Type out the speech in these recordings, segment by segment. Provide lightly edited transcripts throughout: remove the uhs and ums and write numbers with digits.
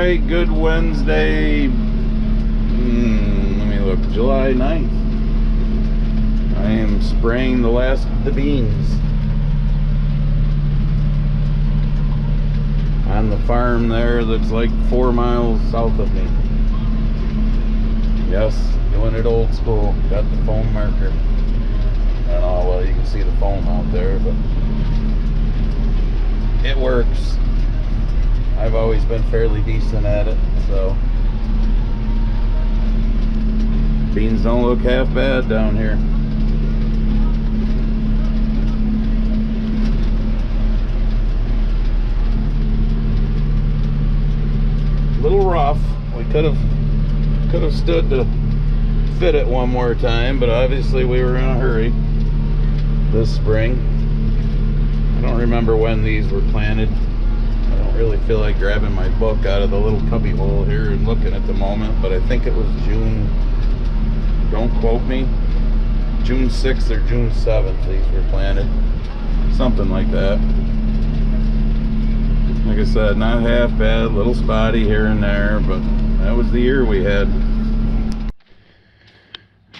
right, good Wednesday. Let me look, July 9th. I am spraying the last of the beans on the farm there that's like 4 miles south of me. Yes, doing it old school. Got the foam marker. I don't know, well, you can see the foam out there, but it works. I've always been fairly decent at it, so beans don't look half bad down here. A little rough. We could have stood to fit it one more time, but obviously we were in a hurry this spring. I don't remember when these were planted. I don't really feel like grabbing my book out of the little cubby hole here and looking at the moment, but I think it was June, don't quote me, June 6th or June 7th these were planted. Something like that. Like I said, not half bad, little spotty here and there, but that was the year we had.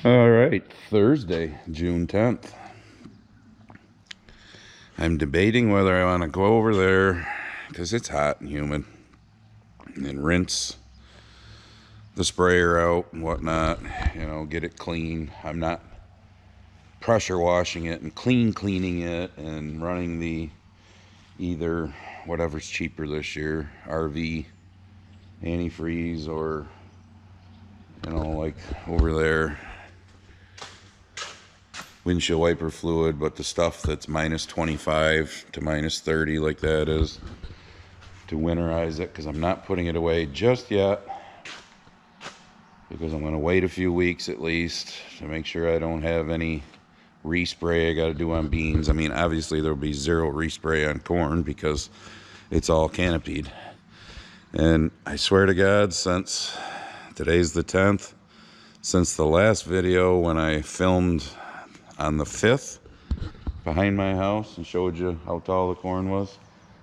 All right, Thursday, June 10th. I'm debating whether I want to go over there because it's hot and humid and rinse the sprayer out and whatnot, you know, get it clean. I'm not pressure washing it and cleaning it and running the either whatever's cheaper this year, RV antifreeze, or, you know, like over there, windshield wiper fluid, but the stuff that's minus 25 to minus 30 like that is, to winterize it, because I'm not putting it away just yet, because I'm going to wait a few weeks at least to make sure I don't have any respray I got to do on beans. I mean, obviously there'll be zero respray on corn because it's all canopied. And I swear to God, since today's the 10th, since the last video when I filmed on the 5th behind my house and showed you how tall the corn was,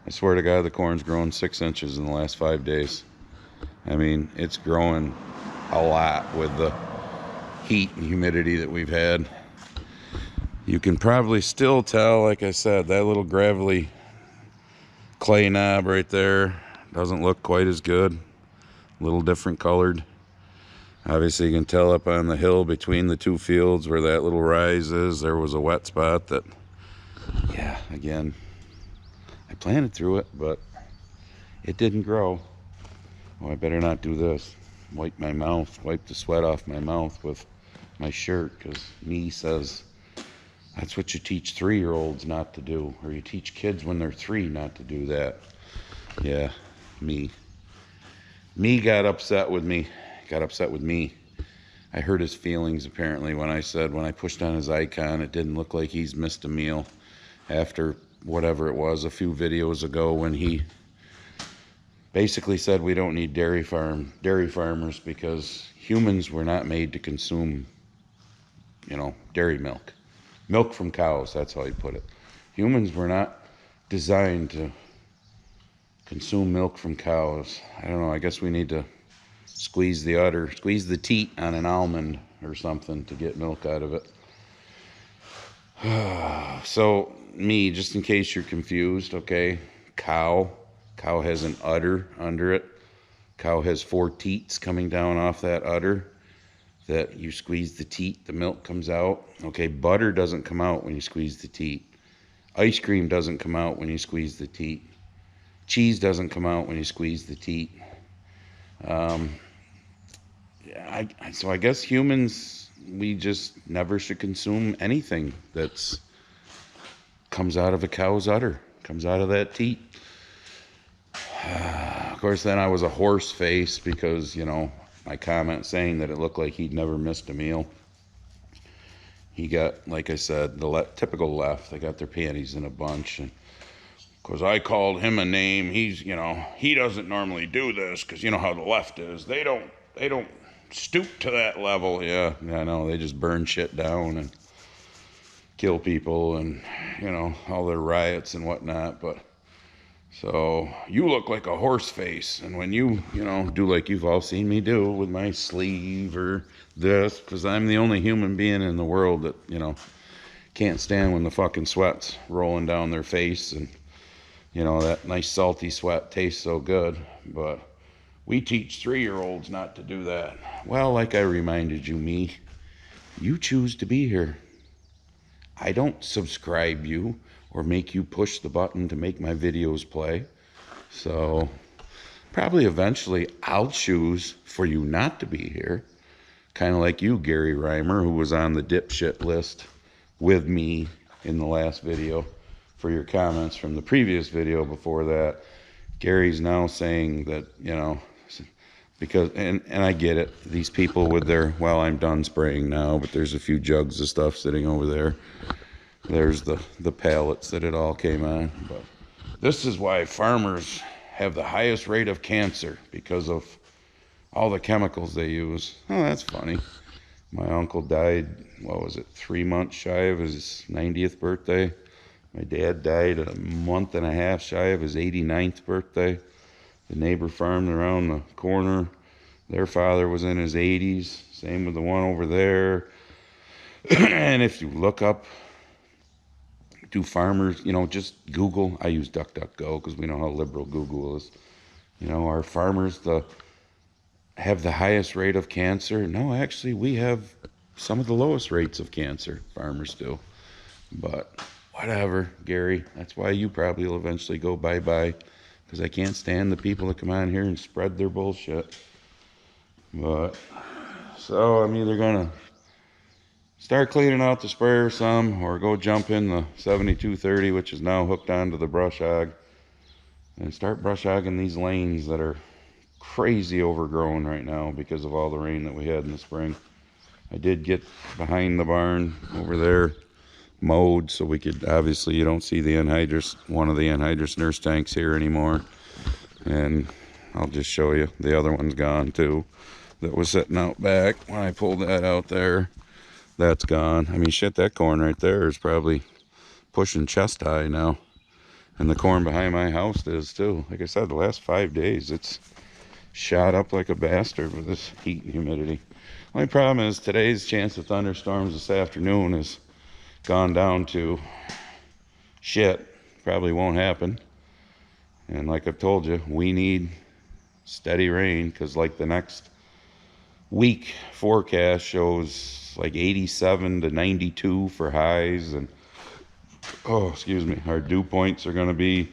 I swear to God, the corn's grown 6 inches in the last 5 days. I mean, it's growing a lot with the heat and humidity that we've had. You can probably still tell, like I said, that little gravelly clay knob right there doesn't look quite as good. A little different colored. Obviously, you can tell up on the hill between the two fields where that little rise is, there was a wet spot that, yeah, again, I planted through it, but it didn't grow. Oh, I better not do this. Wipe my mouth, wipe the sweat off my mouth with my shirt, because me says that's what you teach 3-year-olds not to do, or you teach kids when they're 3 not to do that. Yeah, me got upset with me. I hurt his feelings apparently when I said, when I pushed on his icon, it didn't look like he's missed a meal after whatever it was a few videos ago, when he basically said we don't need dairy farmers because humans were not made to consume, you know, dairy milk from cows. That's how he put it. Humans were not designed to consume milk from cows. I don't know, I guess we need to squeeze the teat on an almond or something to get milk out of it. So me, just in case you're confused, okay, cow has an udder under it. Cow has 4 teats coming down off that udder that you squeeze the teat, the milk comes out. Okay, butter doesn't come out when you squeeze the teat. Ice cream doesn't come out when you squeeze the teat. Cheese doesn't come out when you squeeze the teat. So I guess humans, we just never should consume anything that's comes out of a cow's udder, comes out of that teat. Of course, then I was a horse face because, you know, my comment saying that it looked like he'd never missed a meal. He got, like I said, the typical left. They got their panties in a bunch. And because I called him a name, he's, you know, he doesn't normally do this because you know how the left is. They don't stoop to that level. Yeah, I know. They just burn shit down and kill people and, you know, all their riots and whatnot. But So you look like a horse face. And when you know, do like you've all seen me do with my sleeve or this, because I'm the only human being in the world that, can't stand when the fucking sweat's rolling down their face, and, that nice salty sweat tastes so good. But we teach 3-year-olds not to do that. Well, like I reminded you, me, you choose to be here. I don't subscribe you or make you push the button to make my videos play. So probably eventually I'll choose for you not to be here. Kind of like you, Gary Reimer, who was on the dipshit list with me in the last video for your comments from the previous video before that. Gary's now saying that, because, and I get it, these people with their, well, I'm done spraying now, but there's a few jugs of stuff sitting over there. There's the pallets that it all came on. But this is why farmers have the highest rate of cancer, because of all the chemicals they use. Oh, that's funny. My uncle died, 3 months shy of his 90th birthday. My dad died a month and a half shy of his 89th birthday. The neighbor farm around the corner, their father was in his 80s. Same with the one over there. And if you look up, do farmers, just Google. I use DuckDuckGo because we know how liberal Google is. Are farmers have the highest rate of cancer? No, actually, we have some of the lowest rates of cancer. Farmers do. But whatever, Gary. That's why you probably will eventually go bye-bye, because I can't stand the people that come on here and spread their bullshit. But, so I'm either going to start cleaning out the sprayer some, or go jump in the 7230, which is now hooked onto the brush hog, and start brush hogging these lanes that are crazy overgrown right now because of all the rain that we had in the spring. I did get behind the barn over there mowed, so we could, obviously you don't see the anhydrous, one of the anhydrous nurse tanks here anymore. And I'll just show you, the other one's gone too, that was sitting out back when I pulled that out there. That's gone. I mean, shit, that corn right there is probably pushing chest high now. And the corn behind my house is too. Like I said, the last 5 days, it's shot up like a bastard with this heat and humidity. Only problem is today's chance of thunderstorms this afternoon has gone down to shit. Probably won't happen. And like I've told you, we need steady rain, because like the next week forecast shows like 87 to 92 for highs, and our dew points are going to be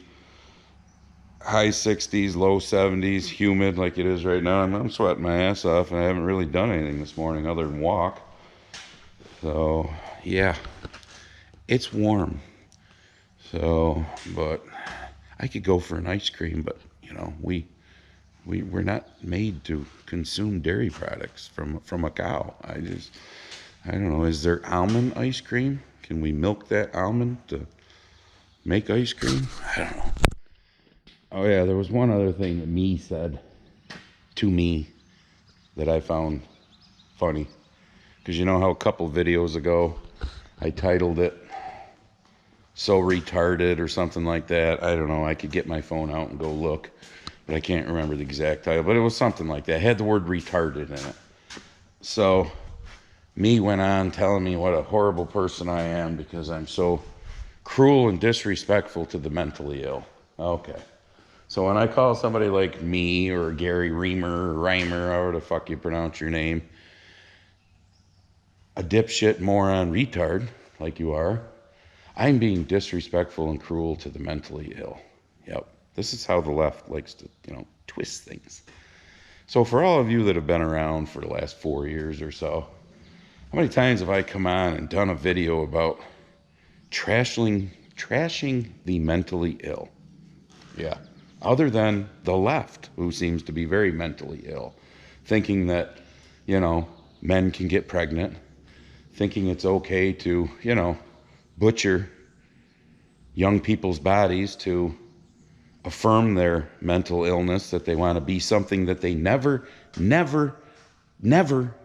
high 60s, low 70s, humid like it is right now. I'm sweating my ass off, and I haven't really done anything this morning other than walk. So yeah, it's warm. So, but I could go for an ice cream, but we're not made to consume dairy products from a cow. I don't know. Is there almond ice cream? Can we milk that almond to make ice cream? I don't know. Oh yeah, there was one other thing that me said to me that I found funny. Because you know how a couple videos ago I titled it "So Retarded" or something like that. I don't know. I could get my phone out and go look, but I can't remember the exact title. But it was something like that. It had the word retarded in it. So me went on telling me what a horrible person I am because I'm so cruel and disrespectful to the mentally ill. Okay. So when I call somebody like me or Gary Reimer, however the fuck you pronounce your name, a dipshit, moron, retard, like you are, I'm being disrespectful and cruel to the mentally ill. Yep. This is how the left likes to, twist things. So for all of you that have been around for the last 4 years or so, how many times have I come on and done a video about trashing the mentally ill? Yeah. Other than the left, who seems to be very mentally ill, thinking that, men can get pregnant, thinking it's okay to, butcher young people's bodies to affirm their mental illness, that they want to be something that they never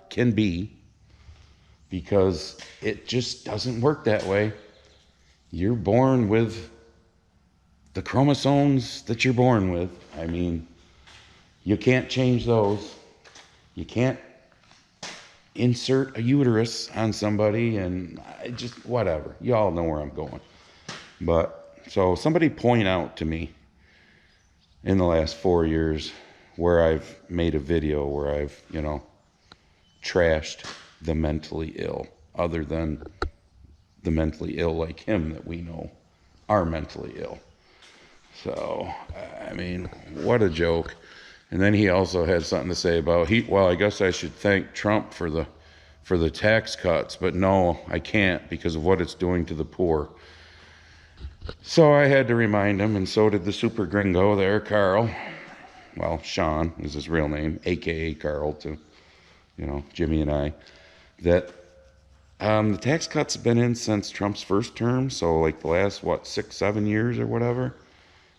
can be, because it just doesn't work that way. You're born with the chromosomes that you're born with, I mean, you can't change those. You can't insert a uterus on somebody, and I just, whatever. You all know where I'm going. But, so somebody point out to me in the last 4 years where I've made a video where I've, you know, trashed the mentally ill, other than the mentally ill like him that we know are mentally ill. So, I mean, what a joke. And then he also had something to say about, well, I guess I should thank Trump for the tax cuts, but no, I can't because of what it's doing to the poor. So I had to remind him, and so did the super gringo there, Carl. Well, Sean is his real name, aka Carl, to, you know, Jimmy and I, that the tax cuts have been in since Trump's first term, so like the last, what, 6-7 years or whatever?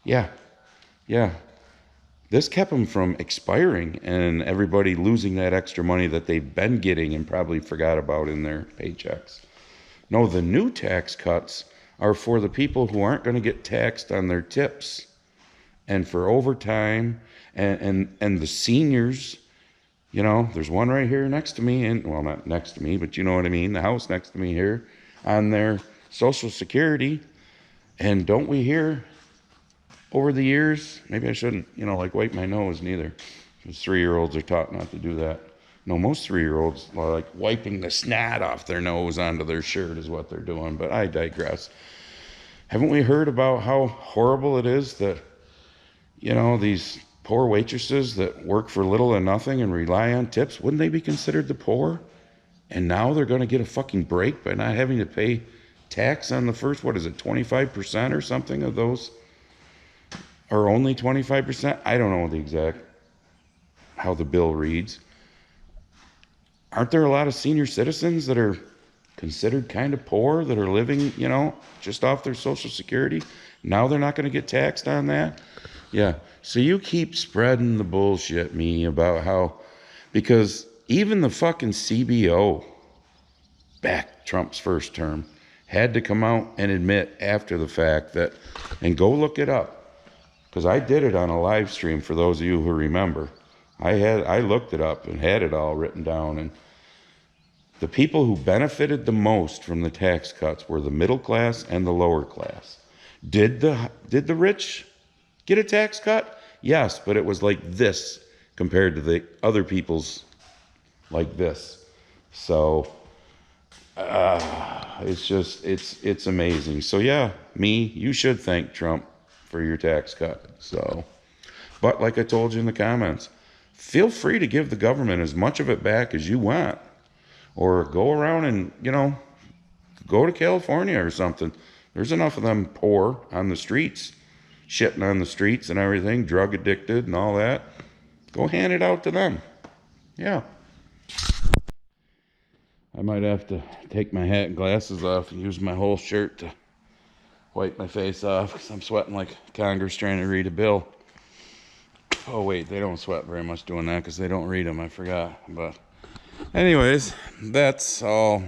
Yeah. This kept them from expiring and everybody losing that extra money that they've been getting and probably forgot about in their paychecks. No, the new tax cuts are for the people who aren't going to get taxed on their tips and for overtime and the seniors. You know, there's one right here next to me, and well, not next to me, but you know what I mean, the house next to me here, on their Social Security. And don't we hear over the years, maybe I shouldn't, you know, like wipe my nose neither, because 3-year-olds are taught not to do that. No, most 3-year-olds are like wiping the snot off their nose onto their shirt is what they're doing, but I digress. Haven't we heard about how horrible it is that, you know, these poor waitresses that work for little or nothing and rely on tips, wouldn't they be considered the poor? And now they're going to get a fucking break by not having to pay tax on the first, what is it, 25% or something of those? Or only 25%? I don't know the exact, how the bill reads. Aren't there a lot of senior citizens that are considered kind of poor, that are living, you know, just off their Social Security? Now they're not going to get taxed on that? Yeah. So you keep spreading the bullshit, me, about how, because even the fucking CBO, back Trump's first term, had to come out and admit after the fact that, and go look it up, because I did it on a live stream for those of you who remember. I looked it up and had it all written down, and the people who benefited the most from the tax cuts were the middle class and the lower class. Did the rich get a tax cut? Yes, but it was like this compared to the other people's like this. So it's amazing. So yeah, you should thank Trump for your tax cut. So, but like I told you in the comments, feel free to give the government as much of it back as you want, or go around and, you know, go to California or something. There's enough of them poor on the streets, shitting on the streets and everything, drug addicted and all that. Go hand it out to them. Yeah. I might have to take my hat and glasses off and use my whole shirt to wipe my face off, because I'm sweating like Congress trying to read a bill. Oh wait, they don't sweat very much doing that because they don't read them. I forgot. But anyways, that's all.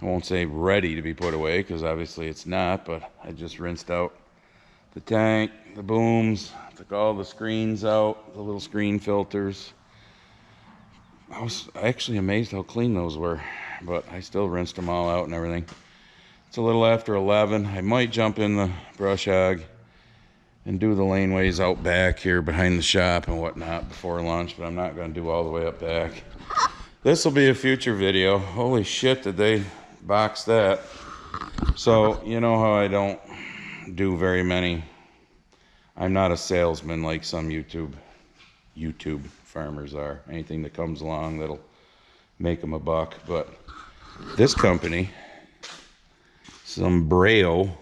I won't say ready to be put away, because obviously it's not, but I just rinsed out the tank, the booms, took all the screens out, the little screen filters. I was actually amazed how clean those were, but I still rinsed them all out and everything. It's a little after 11. I might jump in the brush hog and do the laneways out back here behind the shop and whatnot before lunch, but I'm not going to do all the way up back. This will be a future video. Holy shit, did they box that. So, you know how I don't do very many. I'm not a salesman like some YouTube farmers are. Anything that comes along that'll make them a buck. But this company, some Braille,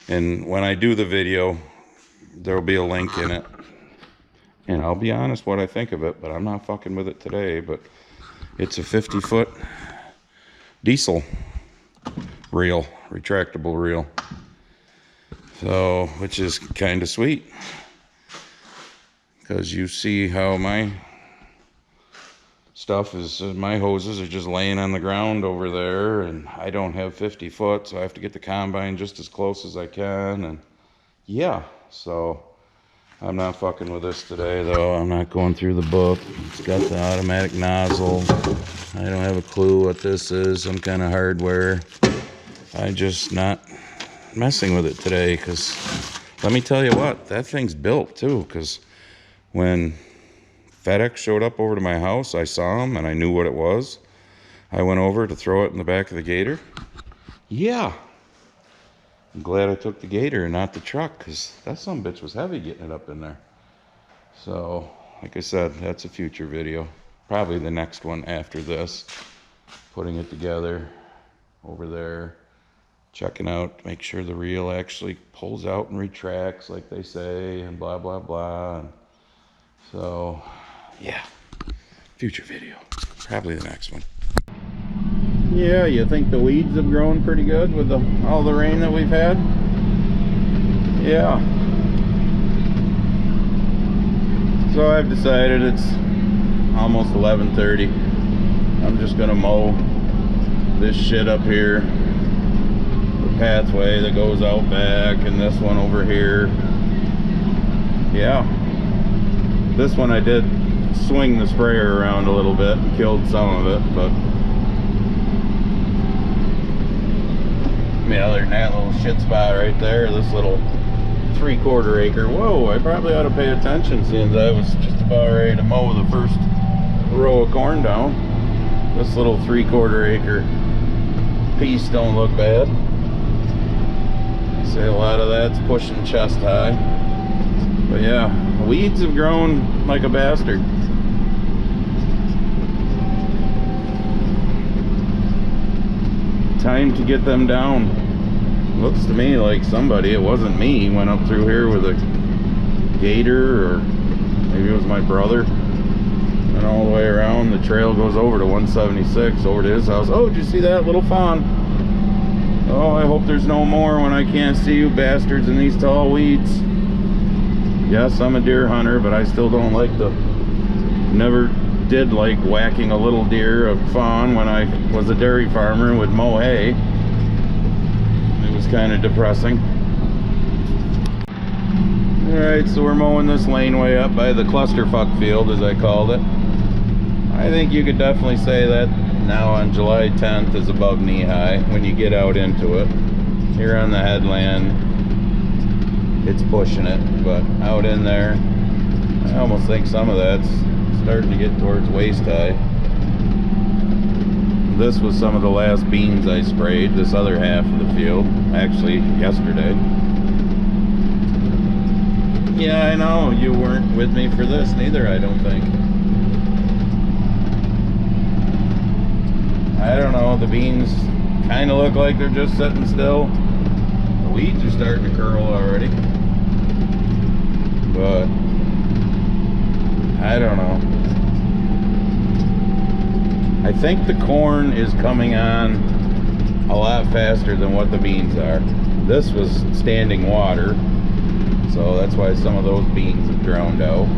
and when I do the video, there'll be a link in it. And I'll be honest what I think of it, but I'm not fucking with it today. But it's a 50-foot diesel reel, retractable reel. So, which is kind of sweet, because you see how my stuff is, my hoses are just laying on the ground over there, and I don't have 50 foot, so I have to get the combine just as close as I can, and yeah, so I'm not fucking with this today, though. I'm not going through the book. It's got the automatic nozzle. I don't have a clue what this is, some kind of hardware. I'm just not messing with it today, because let me tell you what, that thing's built too, because when FedEx showed up over to my house, I saw him and I knew what it was. I went over to throw it in the back of the Gator. Yeah, I'm glad I took the Gator and not the truck, because that sumbitch was heavy getting it up in there. So, like I said, that's a future video. Probably the next one after this. Putting it together over there. Checking out, make sure the reel actually pulls out and retracts like they say, and blah, blah, blah. And so, yeah, future video. Probably the next one. Yeah, you think the weeds have grown pretty good with all the rain that we've had? Yeah. So I've decided it's almost 11:30. I'm just gonna mow this shit up here. The pathway that goes out back, and this one over here. Yeah. This one I did swing the sprayer around a little bit and killed some of it, but I mean, other than that little shit spot right there, this little 3/4 acre. Whoa, I probably ought to pay attention since I was just about ready to mow the first row of corn down. This little 3/4 acre piece don't look bad. Say a lot of that's pushing chest high. But yeah, weeds have grown like a bastard. Time to get them down. Looks to me like somebody, it wasn't me, went up through here with a Gator, or maybe it was my brother, and all the way around. The trail goes over to 176 over to his house. Oh, did you see that little fawn? Oh, I hope there's no more when I can't see you bastards in these tall weeds. Yes, I'm a deer hunter, but I still don't like never did like whacking a little deer, a fawn, when I was a dairy farmer and would mow hay. It was kind of depressing. Alright, so we're mowing this laneway up by the clusterfuck field, as I called it. I think you could definitely say that now on July 10th is above knee high when you get out into it. Here on the headland, it's pushing it, but out in there, I almost think some of that's starting to get towards waist high. This was some of the last beans I sprayed, this other half of the field, actually yesterday. Yeah, I know, you weren't with me for this neither, I don't think. I don't know, the beans kind of look like they're just sitting still. The weeds are starting to curl already. But I don't know. I think the corn is coming on a lot faster than what the beans are. This was standing water, so that's why some of those beans have drowned out.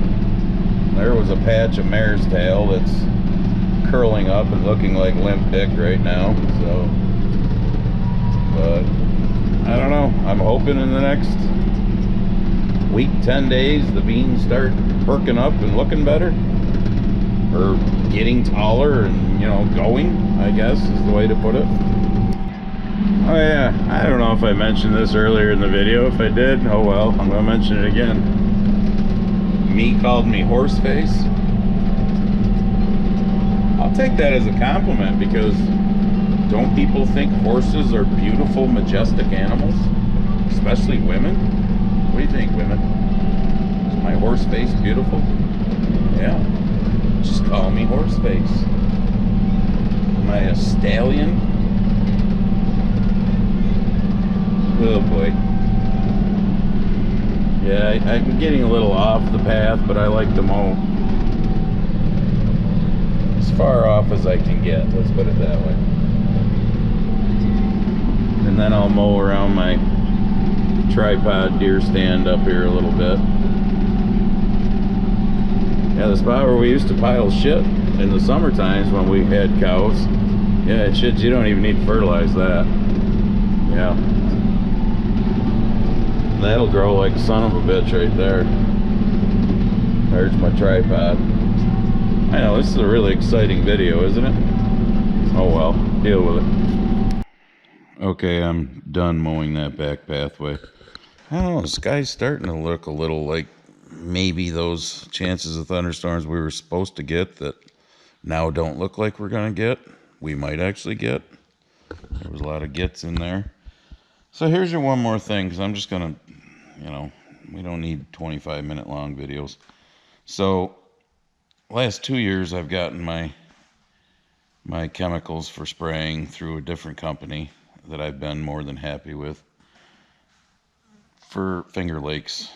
There was a patch of mare's tail that's curling up and looking like limp dick right now, so, but I don't know. I'm hoping in the next week, 10 days, the beans start perking up and looking better, or getting taller and, you know, going, I guess is the way to put it. Oh yeah, I don't know if I mentioned this earlier in the video. If I did, oh well, I'm gonna mention it again. Me called me Horseface. I'll take that as a compliment, because don't people think horses are beautiful, majestic animals? Especially women? What do you think, women? Is my horse face beautiful? Yeah. Just call me Horseface. Am I a stallion? Oh boy. Yeah, I'm getting a little off the path, but I like to mow as far off as I can get, let's put it that way. And then I'll mow around my tripod deer stand up here a little bit. Yeah, the spot where we used to pile shit in the summer times when we had cows. Yeah, shit, you don't even need to fertilize that. Yeah. That'll grow like a son of a bitch right there. There's my tripod. I know, this is a really exciting video, isn't it? Oh well, deal with it. Okay, I'm done mowing that back pathway. I don't know, the sky's starting to look a little like maybe those chances of thunderstorms we were supposed to get that now don't look like we're going to get. We might actually get. There was a lot of gets in there. So here's your one more thing, because I'm just going to, you know, we don't need 25-minute long videos. So last 2 years I've gotten my chemicals for spraying through a different company that I've been more than happy with. For Finger Lakes,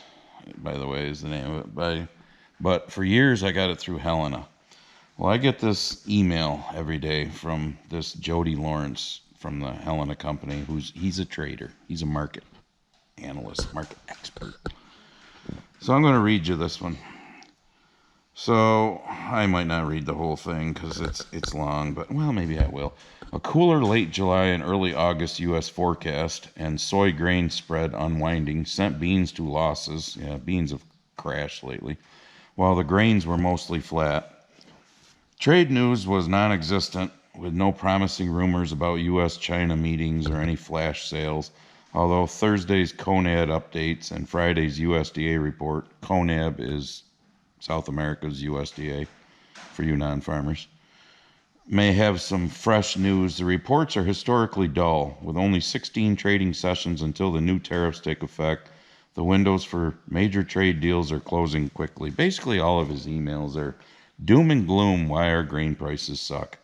by the way, is the name of it. But for years I got it through Helena. Well, I get this email every day from this Jody Lawrence from the Helena company, he's a trader. He's a market analyst, market expert. So I'm going to read you this one. So I might not read the whole thing because it's long, but well, maybe I will. A cooler late July and early August U.S. forecast and soy grain spread unwinding sent beans to losses. Yeah, beans have crashed lately, while the grains were mostly flat. Trade news was non-existent, with no promising rumors about U.S.-China meetings or any flash sales, although Thursday's CONAB updates and Friday's USDA report, CONAB is South America's USDA for you non-farmers, may have some fresh news. The reports are historically dull, with only 16 trading sessions until the new tariffs take effect. The windows for major trade deals are closing quickly. Basically, all of his emails are doom and gloom why our grain prices suck.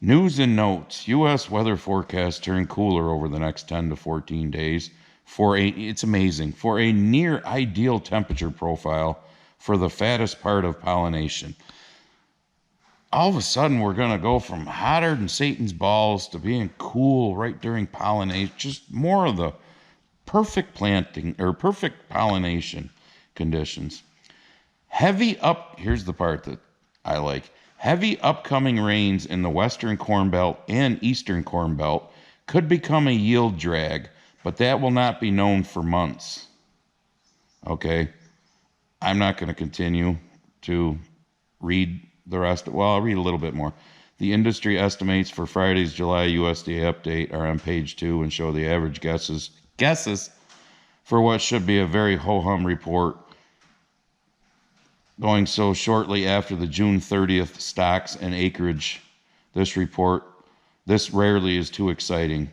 News and notes. U.S. weather forecast turn cooler over the next 10 to 14 days it's amazing, for a near ideal temperature profile for the fattest part of pollination. All of a sudden, we're going to go from hotter than Satan's balls to being cool right during pollination. Just more of the perfect planting or perfect pollination conditions. Here's the part that I like. Heavy upcoming rains in the western Corn Belt and eastern Corn Belt could become a yield drag, but that will not be known for months. Okay, I'm not going to continue to read the rest. Well, I'll read a little bit more. The industry estimates for Friday's July USDA update are on page 2 and show the average guesses for what should be a very ho-hum report, going so shortly after the June 30th stocks and acreage. This rarely is too exciting.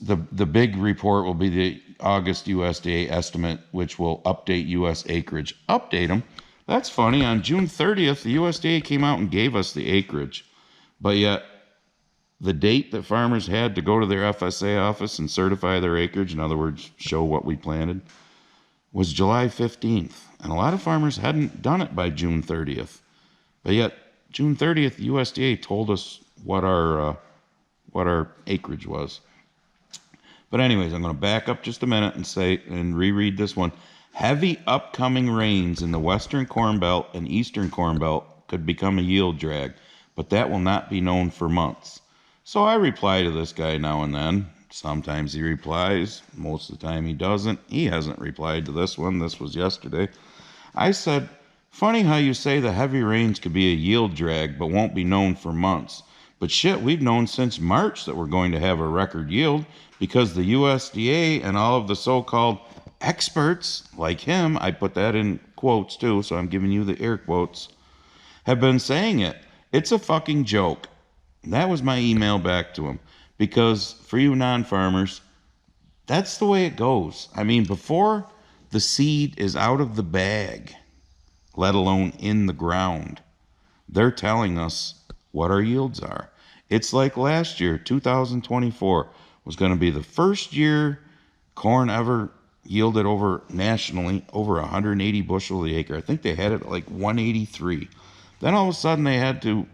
The big report will be the August USDA estimate, which will update U.S. acreage. Update them? That's funny. On June 30th, the USDA came out and gave us the acreage. But yet, the date that farmers had to go to their FSA office and certify their acreage, in other words, show what we planted, was July 15th. And a lot of farmers hadn't done it by June 30th. But yet, June 30th, USDA told us what our acreage was. But anyways, I'm going to back up just a minute and reread this one. Heavy upcoming rains in the western Corn Belt and eastern Corn Belt could become a yield drag, but that will not be known for months. So I reply to this guy now and then. Sometimes he replies. Most of the time he doesn't. He hasn't replied to this one. This was yesterday. I said, funny how you say the heavy rains could be a yield drag, but won't be known for months. But shit, we've known since March that we're going to have a record yield because the USDA and all of the so-called experts like him, I put that in quotes too, so I'm giving you the air quotes, have been saying it. It's a fucking joke. That was my email back to him. Because for you non-farmers, that's the way it goes. I mean, before the seed is out of the bag, let alone in the ground, they're telling us what our yields are. It's like last year, 2024, was going to be the first year corn ever yielded nationally over 180 bushel the acre. I think they had it at like 183. Then all of a sudden they had to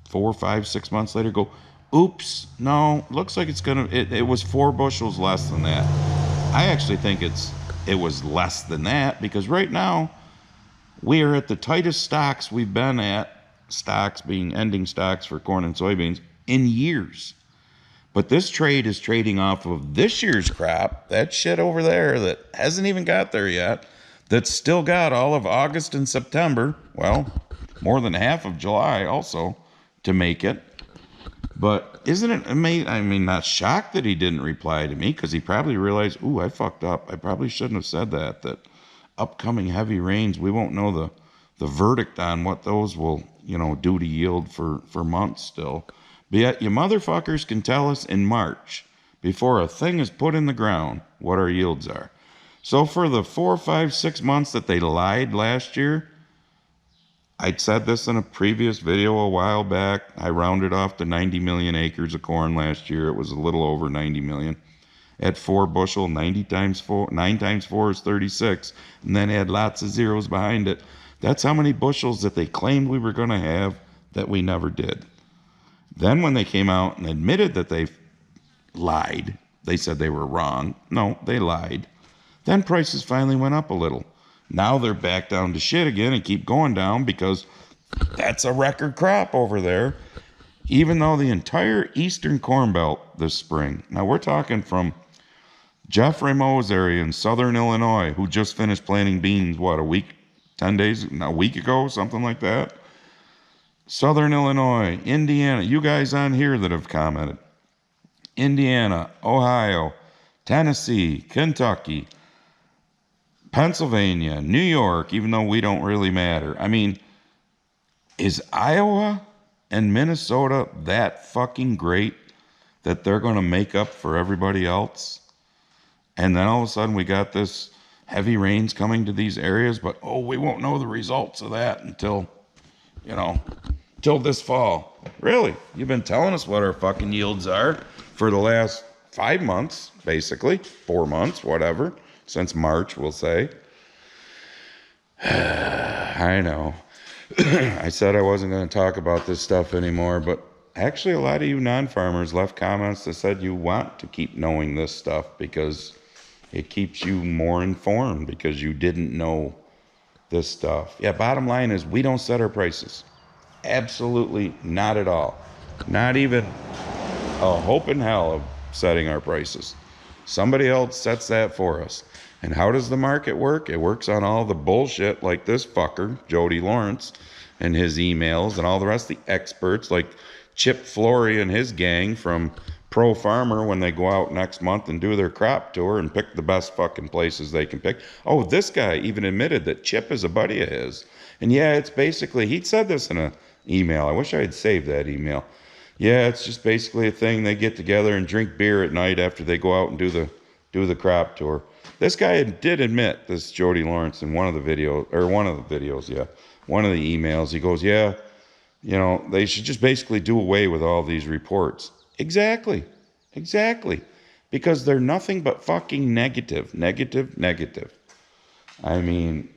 4, 5, 6 months later go, oops, no, looks like it was 4 bushels less than that. I actually think it was less than that, because right now we are at the tightest stocks we've been at, stocks being ending stocks for corn and soybeans, in years. But this trade is trading off of this year's crop, that shit over there that hasn't even got there yet, that's still got all of August and September, well, more than half of July also to make it. But isn't it amazing? I mean, not shocked that he didn't reply to me, because he probably realized, ooh, I fucked up. I probably shouldn't have said that upcoming heavy rains, we won't know the verdict on what those will, do to yield for months still. But yet you motherfuckers can tell us in March, before a thing is put in the ground, what our yields are. So for the 4, 5, 6 months that they lied last year, I said this in a previous video a while back, I rounded off to 90 million acres of corn last year. It was a little over 90 million. At 4 bushel, 90 times 4, 9 times 4 is 36, and then add lots of zeros behind it. That's how many bushels that they claimed we were going to have that we never did. Then when they came out and admitted that they lied, they said they were wrong. No, they lied. Then prices finally went up a little. Now they're back down to shit again and keep going down because that's a record crop over there. Even though the entire eastern corn belt this spring, now we're talking from Jeff Rameau's area in southern Illinois, who just finished planting beans, a week, 10 days, a week ago, something like that. Southern Illinois, Indiana, you guys on here that have commented. Indiana, Ohio, Tennessee, Kentucky, Pennsylvania, New York, even though we don't really matter. I mean, is Iowa and Minnesota that fucking great that they're going to make up for everybody else? And then all of a sudden we got this heavy rains coming to these areas, but we won't know the results of that until this fall. Really? You've been telling us what our fucking yields are for the last 5 months, basically. 4 months, whatever. Since March, we'll say. I know. I said I wasn't going to talk about this stuff anymore, but actually a lot of you non-farmers left comments that said you want to keep knowing this stuff because it keeps you more informed because you didn't know this stuff. Yeah, bottom line is we don't set our prices. Absolutely not at all. Not even a hope in hell of setting our prices. Somebody else sets that for us. And how does the market work? It works on all the bullshit like this fucker, Jody Lawrence, and his emails, and all the rest of the experts like Chip Flory and his gang from Pro Farmer when they go out next month and do their crop tour and pick the best fucking places they can pick. Oh, this guy even admitted that Chip is a buddy of his. And yeah, it's basically, he said this in an email. I wish I had saved that email. Yeah, it's just basically a thing. They get together and drink beer at night after they go out and do the crop tour. This guy did admit, this Jody Lawrence, in one of the videos, one of the emails, he goes, yeah, they should just basically do away with all these reports. Exactly. Because they're nothing but fucking negative. I mean,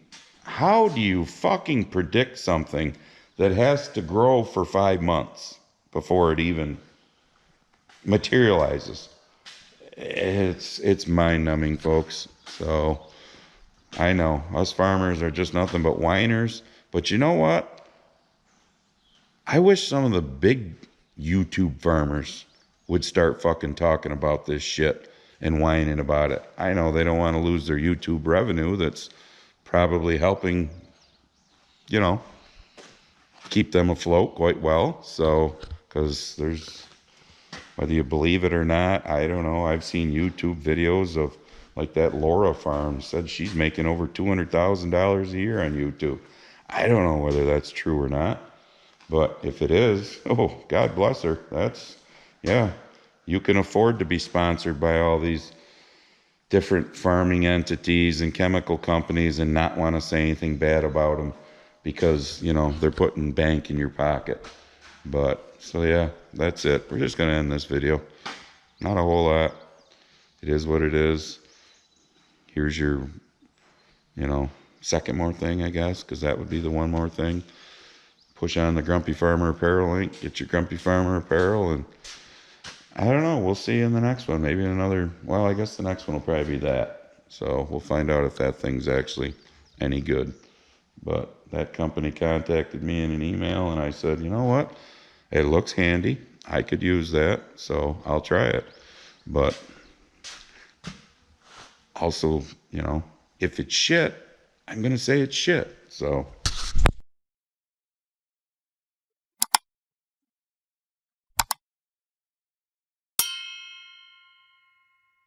how do you fucking predict something that has to grow for 5 months before it even materializes? It's mind-numbing, folks. So I know us farmers are just nothing but whiners, but you know what? I wish some of the big YouTube farmers would start fucking talking about this shit and whining about it. I know they don't want to lose their YouTube revenue that's probably helping, keep them afloat quite well. So, because there's, whether you believe it or not, I don't know. I've seen YouTube videos of like that Laura farm said she's making over $200,000 a year on YouTube. I don't know whether that's true or not, but if it is, God bless her. You can afford to be sponsored by all these different farming entities and chemical companies and not want to say anything bad about them because, they're putting bank in your pocket. But, so yeah, that's it. We're just going to end this video. Not a whole lot. It is what it is. Here's your, second more thing, I guess, because that would be the one more thing. Push on the Grumpy Farmer Apparel link. Get your Grumpy Farmer Apparel. And I don't know. We'll see you in the next one. Maybe in another, I guess the next one will probably be that. So we'll find out if that thing's actually any good. But that company contacted me in an email, and I said, you know what? It looks handy. I could use that, so I'll try it. But also, if it's shit, I'm going to say it's shit. So